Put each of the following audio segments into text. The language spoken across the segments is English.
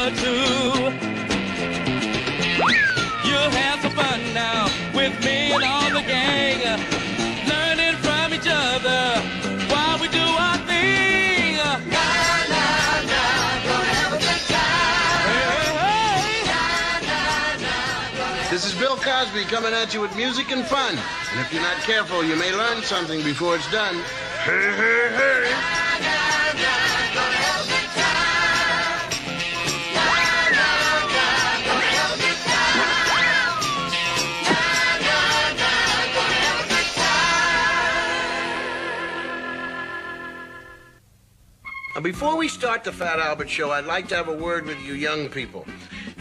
number 2. You'll have some fun now with me and all the gang, learning from each other while we do our thing. Na, na, na, gonna have a good time. Hey, hey. This is Bill Cosby coming at you with music and fun. And if you're not careful, you may learn something before it's done. Hey, hey, hey. Before we start the Fat Albert Show, I'd like to have a word with you young people.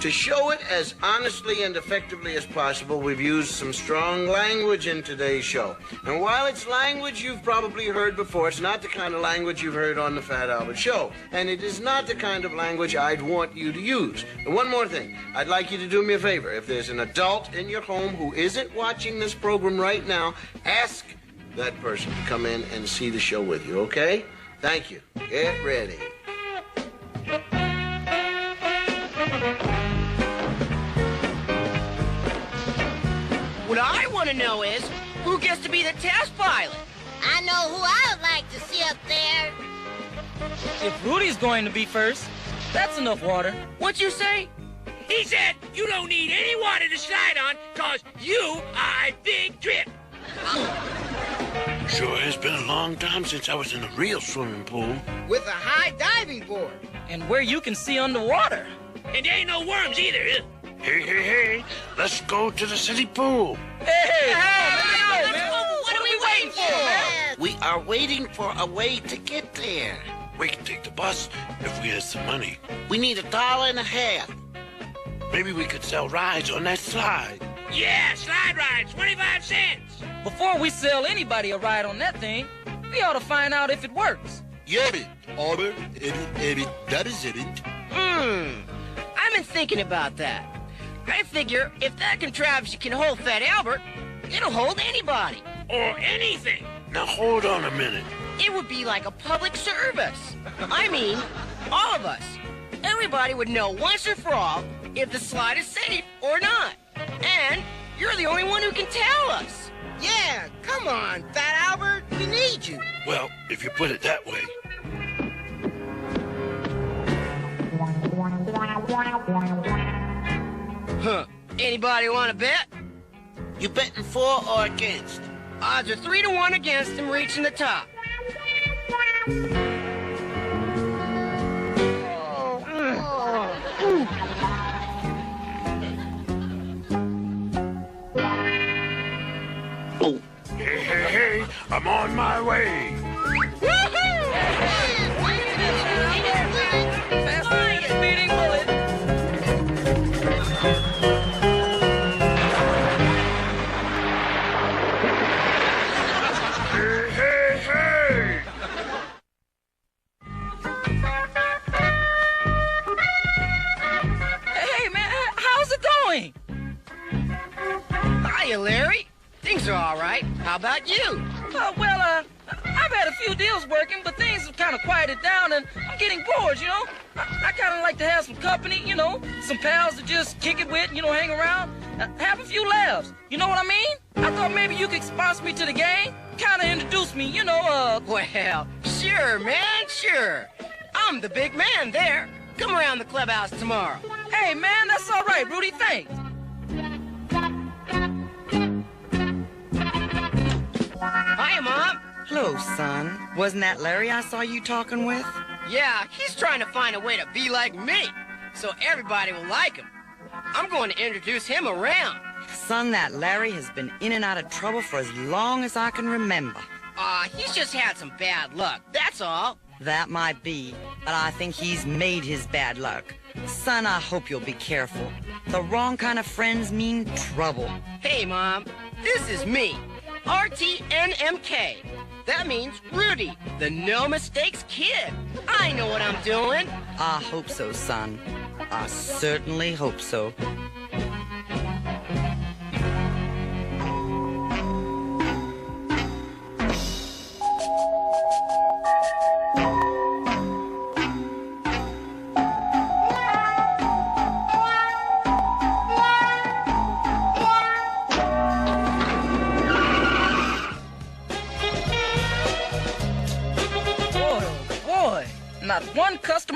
To show it as honestly and effectively as possible, we've used some strong language in today's show. And while it's language you've probably heard before, it's not the kind of language you've heard on the Fat Albert Show. And it is not the kind of language I'd want you to use. And one more thing, I'd like you to do me a favor. If there's an adult in your home who isn't watching this program right now, ask that person to come in and see the show with you, okay? Thank you. Get ready. What I want to know is, who gets to be the test pilot? I know who I would like to see up there. If Rudy's going to be first, that's enough water. What'd you say? He said you don't need any water to slide on, cause you are a big drip. Sure has been a long time since I was in a real swimming pool. With a high diving board. And where you can see underwater. And there ain't no worms either. Hey, hey, hey, let's go to the city pool. Hey! Let's go. What are we waiting for, man? We are waiting for a way to get there. We can take the bus if we have some money. We need $1.50. Maybe we could sell rides on that slide. Yeah, slide ride, 25 cents. Before we sell anybody a ride on that thing, we ought to find out if it works. That is it. I've been thinking about that. I figure if that contraption can hold Fat Albert, it'll hold anybody. Or anything. Now hold on a minute. It would be like a public service. I mean, all of us. Everybody would know once and for all if the slide is safe or not. And you're the only one who can tell us. Yeah, come on, Fat Albert. We need you. Well, if you put it that way. Huh. Anybody want to bet? You betting for or against? Odds are 3-1 against him reaching the top. Oh. Hey, hey, hey, I'm on my way. Speeding bullet. Hey, hey, hey. Hey, man, how's it going? Hiya, Larry. Things are all right. How about you? I've had a few deals working, but things have kind of quieted down, and I'm getting bored, you know? I kind of like to have some company, you know, some pals to just kick it with, you know, hang around, have a few laughs. You know what I mean? I thought maybe you could sponsor me to the gang, kind of introduce me, you know, Well, sure, man, sure. I'm the big man there. Come around the clubhouse tomorrow. Hey, man, that's all right, Rudy, thanks. Hiya, Mom. Hello, son. Wasn't that Larry I saw you talking with? Yeah, he's trying to find a way to be like me, so everybody will like him. I'm going to introduce him around. Son, that Larry has been in and out of trouble for as long as I can remember. He's just had some bad luck, that's all. That might be, but I think he's made his bad luck. Son, I hope you'll be careful. The wrong kind of friends mean trouble. Hey, Mom, this is me, RTNMK. That means Rudy, the no mistakes kid. I know what I'm doing. I hope so, son. I certainly hope so.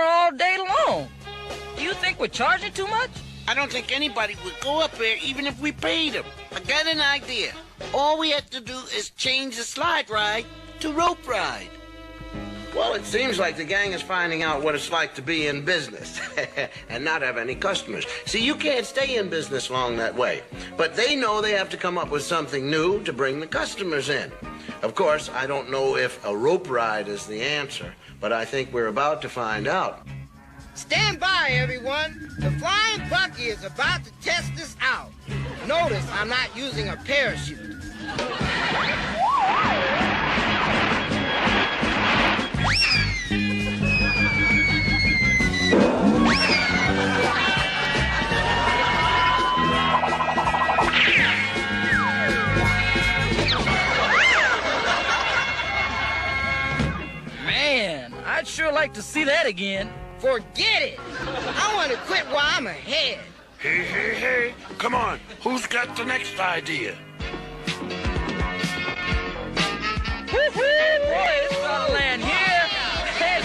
camera all day long. Do you think we're charging too much? I don't think anybody would go up there even if we paid them. I got an idea. All we have to do is change the slide ride to rope ride. Well, it seems like the gang is finding out what it's like to be in business and not have any customers. See, you can't stay in business long that way. But they know they have to come up with something new to bring the customers in. Of course, I don't know if a rope ride is the answer, but I think we're about to find out. Stand by, everyone. The Flying Bucky is about to test this out. Notice I'm not using a parachute. Man, I'd sure like to see that again. Forget it. I want to quit while I'm ahead. Hey. Come on. Who's got the next idea? Woo-hoo! Boy, it's gonna land here. Hey,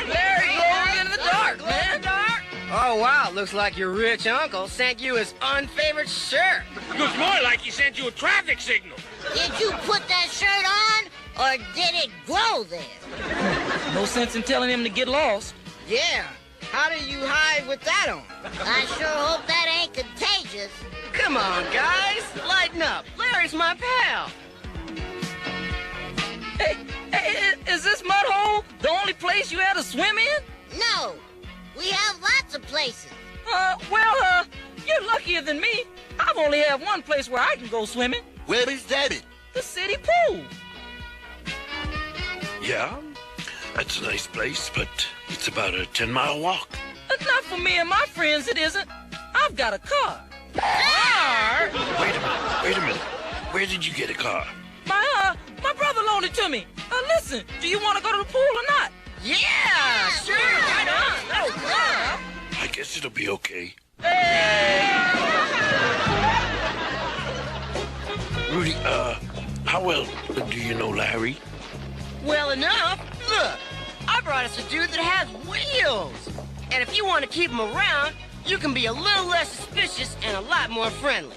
Larry glowing in the dark, man. Oh, wow. Looks like your rich uncle sent you his unfavored shirt. Looks more like he sent you a traffic signal. Did you put that shirt on, or did it grow there? No sense in telling him to get lost. Yeah. How do you hide with that on? I sure hope that ain't contagious. Come on, guys. Lighten up. Larry's my pal. Hey, is this mud hole the only place you had to swim in? No, we have lots of places. Well, you're luckier than me. I've only have one place where I can go swimming. Where is that? The city pool. Yeah, that's a nice place, but it's about a 10-mile walk. Not for me and my friends, it isn't. I've got a car. Car? Wait a minute. Where did you get a car? My brother loaned it to me. Listen, do you want to go to the pool or not? Yeah, sure. Right on. Let's go. I guess it'll be okay. Rudy, how well do you know Larry? Well enough. Look, I brought us a dude that has wheels. And if you want to keep him around, you can be a little less suspicious and a lot more friendly.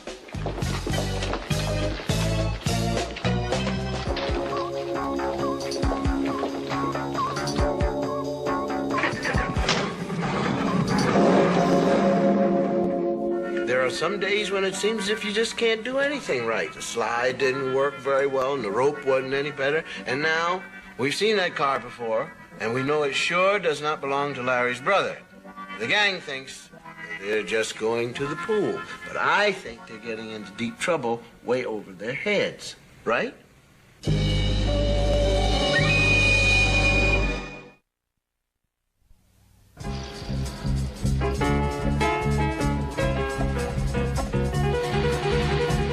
There are some days when it seems as if you just can't do anything right. The slide didn't work very well, and the rope wasn't any better. And now, we've seen that car before, and we know it sure does not belong to Larry's brother. The gang thinks they're just going to the pool, but I think they're getting into deep trouble way over their heads, right?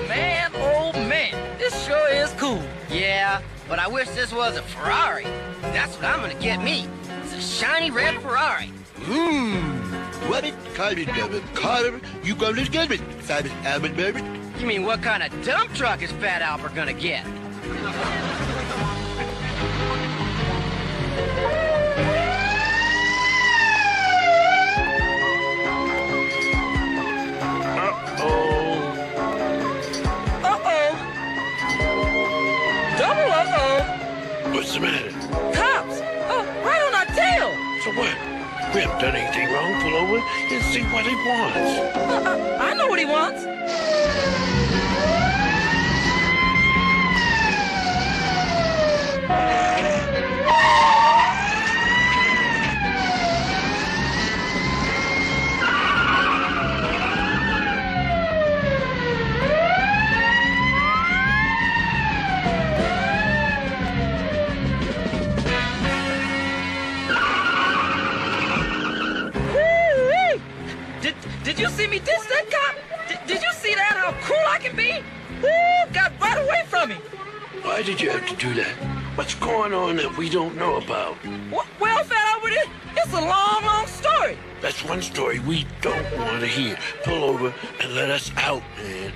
Man, oh man, this sure is cool. Yeah, but I wish this was a Ferrari. That's what I'm gonna get me. It's a shiny red Ferrari. What it called it, Carter? You gonna get it, Simon Albert, baby? You mean what kind of dump truck is Fat Albert gonna get? Double uh-oh. What's the matter? Cops. Right on our tail. So what? We haven't done anything wrong. Pull over and see what he wants. I know what he wants. Did you see me diss that cop? Did you see that, how cool I can be? Woo, got right away from me. Why did you have to do that? What's going on that we don't know about? Well, Fat Albert, it's a long, long story. That's one story we don't want to hear. Pull over and let us out, man.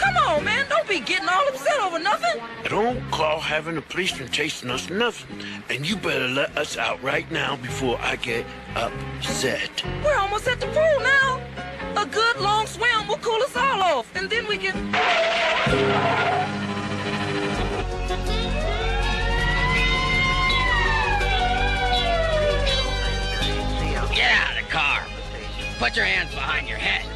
come on, man. Don't be getting all upset over nothing. I don't call having a policeman chasing us nothing. And you better let us out right now before I get upset. We're almost at the pool now. A good long swim will cool us all off, and then we can... Get out of the car. Put your hands behind your head.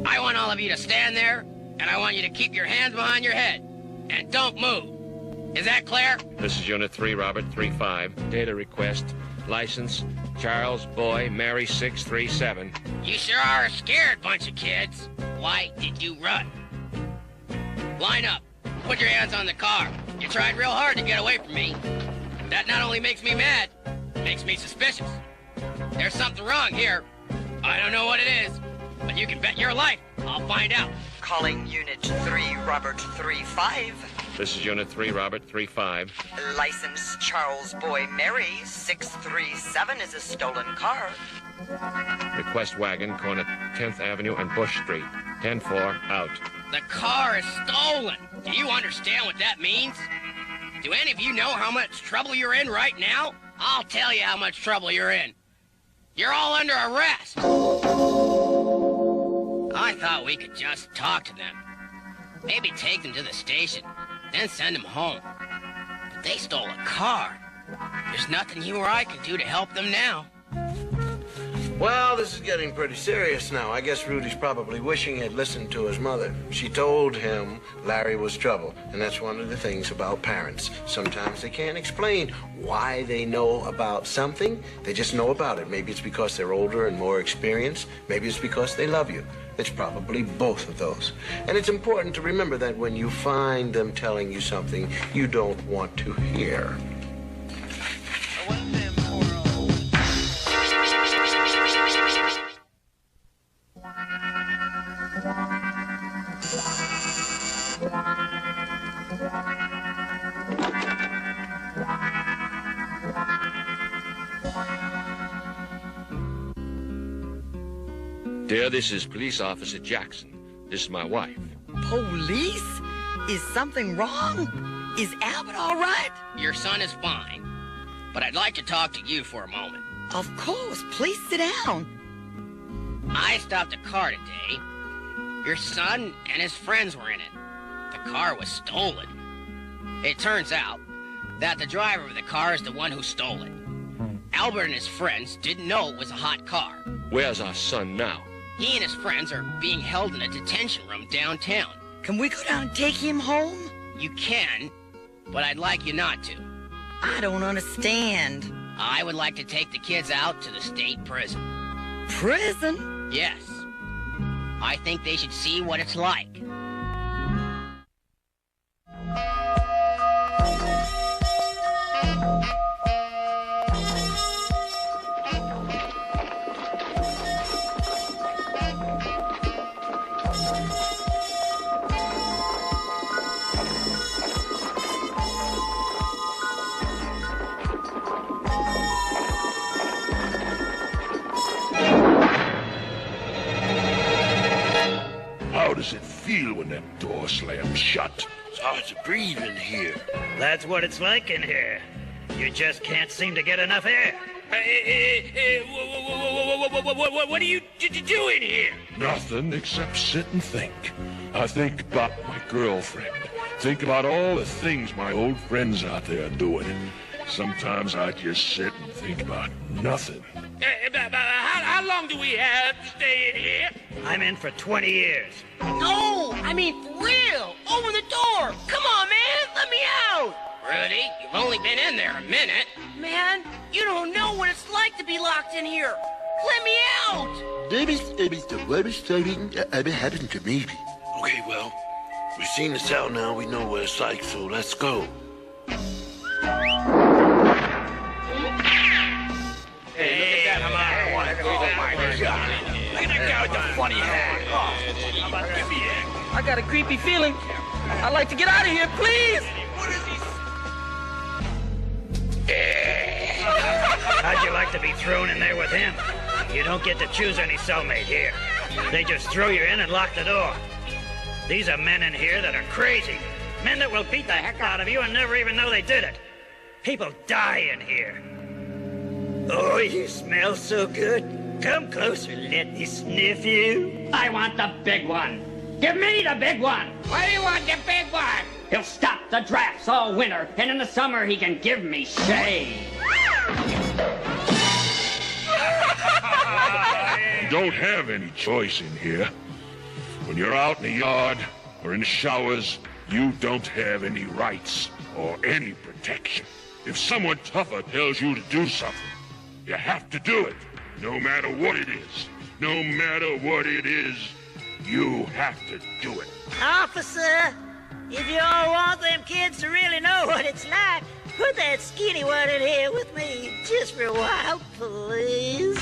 I want all of you to stand there, and I want you to keep your hands behind your head. And don't move. Is that clear? This is Unit 3, Robert 35. Data request. License, Charles Boy, Mary 637. You sure are a scared bunch of kids. Why did you run? Line up. Put your hands on the car. You tried real hard to get away from me. That not only makes me mad, makes me suspicious. There's something wrong here. I don't know what it is, but you can bet your life I'll find out. Calling Unit 3, Robert 35. This is Unit 3, Robert 35. License Charles Boy Mary 637 is a stolen car. Request wagon, corner 10th Avenue and Bush Street. 10-4, out. The car is stolen. Do you understand what that means? Do any of you know how much trouble you're in right now? I'll tell you how much trouble you're in. You're all under arrest. I thought we could just talk to them. Maybe take them to the station, then send them home. But they stole a car. There's nothing you or I can do to help them now. Well, this is getting pretty serious now. I guess Rudy's probably wishing he'd listened to his mother. She told him Larry was trouble, and that's one of the things about parents. Sometimes they can't explain why they know about something. They just know about it. Maybe it's because they're older and more experienced. Maybe it's because they love you. It's probably both of those. And it's important to remember that when you find them telling you something you don't want to hear. Dear, this is Police Officer Jackson. This is my wife. Police? Is something wrong? Is Albert all right? Your son is fine, but I'd like to talk to you for a moment. Of course. Please sit down. I stopped a car today. Your son and his friends were in it. The car was stolen. It turns out that the driver of the car is the one who stole it. Albert and his friends didn't know it was a hot car. Where's our son now? He and his friends are being held in a detention room downtown. Can we go down and take him home? You can, but I'd like you not to. I don't understand. I would like to take the kids out to the state prison. Prison? Yes. I think they should see what it's like. How does it feel when that door slams shut? It's hard to breathe in here. That's what it's like in here. You just can't seem to get enough air. What are you doing here? Nothing except sit and think. I think about my girlfriend. Think about all the things my old friends out there are doing. Sometimes I just sit and think about nothing. How long do we have to stay in here? I'm in for 20 years. No, I mean for real. Open the door. Come on, man. Let me out. Rudy, you've only been in there a minute. Man, you don't know what it's like to be locked in here. Let me out. This is the worst thing ever happened to me. Okay, well, we've seen this out now. We know what it's like, so let's go. Hey, look at that. Oh, my God. Look at that guy with the funny hat. How about give me that? I got a creepy feeling. I'd like to get out of here, please. What is he? How'd you like to be thrown in there with him? You don't get to choose any cellmate here. They just throw you in and lock the door. These are men in here that are crazy. Men that will beat the heck out of you and never even know they did it. People die in here. Oh, you smell so good. Come closer, let me sniff you. I want the big one. Give me the big one. Why do you want the big one? He'll stop the drafts all winter, and in the summer he can give me shade. You don't have any choice in here. When you're out in the yard or in the showers, you don't have any rights or any protection. If someone tougher tells you to do something, you have to do it, no matter what it is. No matter what it is, you have to do it. Officer, if you all want them kids to really know what it's like, put that skinny one in here with me just for a while, please.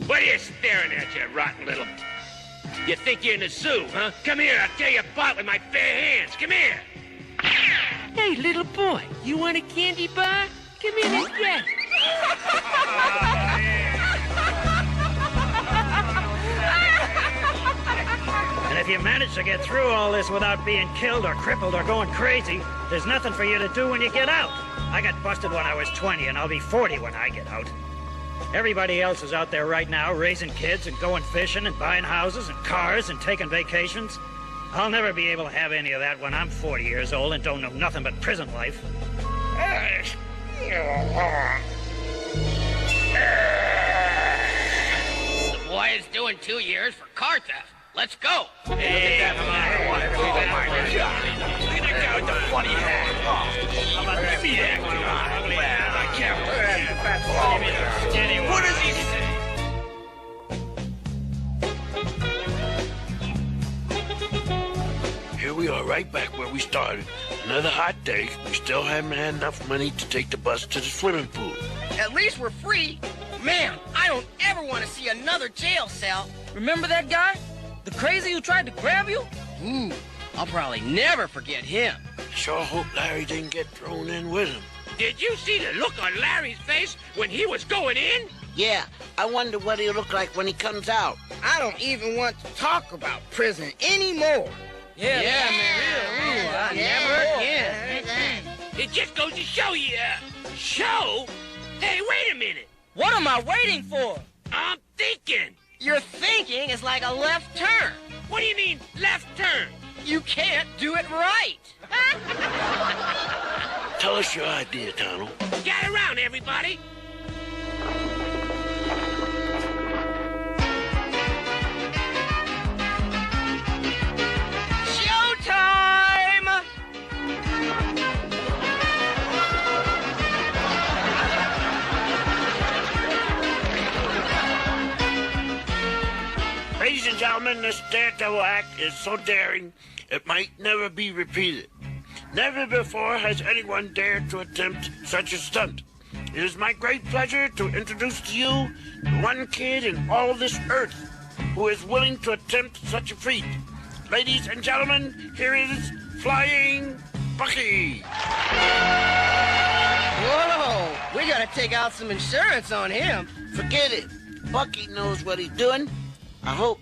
What are you staring at, you rotten little... You think you're in the zoo, huh? Come here, I'll tear you apart with my bare hands. Come here. Hey, little boy, you want a candy bar? Come here and get it. And if you manage to get through all this without being killed or crippled or going crazy, there's nothing for you to do when you get out. I got busted when I was 20, and I'll be 40 when I get out. Everybody else is out there right now raising kids and going fishing and buying houses and cars and taking vacations. I'll never be able to have any of that when I'm 40 years old and don't know nothing but prison life. The boy is doing 2 years for car theft. Let's go. Hey, look at that guy with the funny hat. Give me that guy. Man, I can't. What is he saying? Here we are, right back where we started. Another hot day. We still haven't had enough money to take the bus to the swimming pool. At least we're free. Man, I don't ever want to see another jail cell. Remember that guy? The crazy who tried to grab you? I'll probably never forget him. Sure hope Larry didn't get thrown in with him. Did you see the look on Larry's face when he was going in? Yeah, I wonder what he'll look like when he comes out. I don't even want to talk about prison anymore. Yeah, man. Never again. It just goes to show you, show? Hey, wait a minute. What am I waiting for? I'm thinking. Your thinking is like a left turn. What do you mean, left turn? You can't do it right. Tell us your idea, Donald. Gather around, everybody. Showtime! Ladies and gentlemen, this daredevil act is so daring, it might never be repeated. Never before has anyone dared to attempt such a stunt. It is my great pleasure to introduce to you the one kid in all this earth who is willing to attempt such a feat. Ladies and gentlemen, here is Flying Bucky. Whoa, we gotta take out some insurance on him. Forget it. Bucky knows what he's doing. I hope.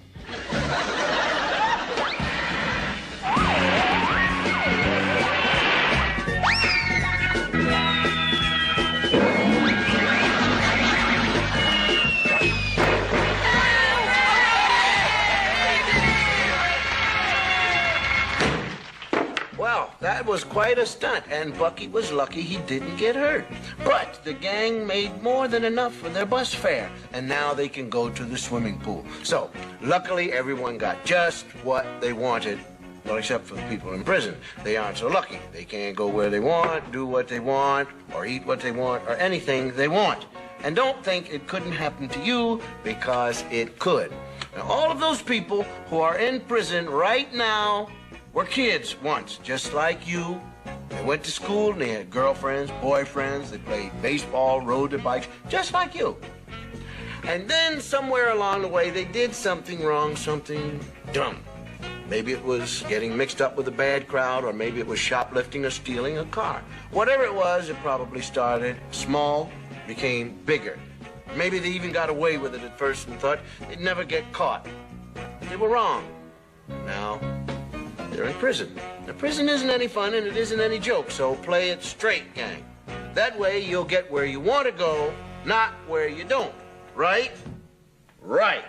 Well, that was quite a stunt, and Bucky was lucky he didn't get hurt. But the gang made more than enough for their bus fare, and now they can go to the swimming pool. So, luckily, everyone got just what they wanted. Well, except for the people in prison. They aren't so lucky. They can't go where they want, do what they want, or eat what they want, or anything they want. And don't think it couldn't happen to you, because it could. Now, all of those people who are in prison right now were kids once, just like you. They went to school and they had girlfriends, boyfriends, they played baseball, rode their bikes, just like you. And then somewhere along the way, they did something wrong, something dumb. Maybe it was getting mixed up with a bad crowd, or maybe it was shoplifting or stealing a car. Whatever it was, it probably started small, became bigger. Maybe they even got away with it at first and thought they'd never get caught. They were wrong. Now, they're in prison. Now, prison isn't any fun and it isn't any joke, so play it straight, gang. That way you'll get where you want to go, not where you don't. Right? Right.